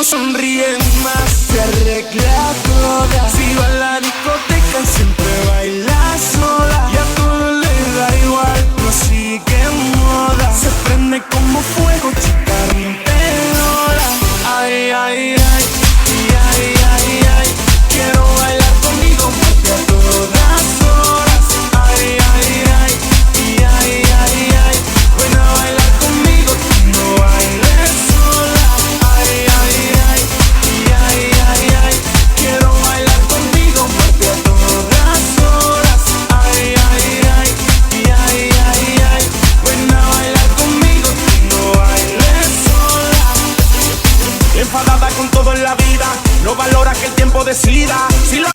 sonríe más, se arregla toda. Si va a la discoteca siempre baila sola. Y a todo le da igual, no sigue moda. Se prende como fuego, chica rompedora. Ay, ay, ay, ay, ay, ay. Quiero bailar conmigo porque a todas horas. Ay, ay, ay, ay, ay, ay. Ven a bailar conmigo, tú no bailes sola. Ay, ay, ay, ay, ay, ay. Quiero bailar contigo porque a todas horas. Ay, ay, ay, ay, ay, ay. Ven a bailar conmigo, tú no bailes sola. Enfadada con todo en la vida, no valora que el tiempo decida. Si lo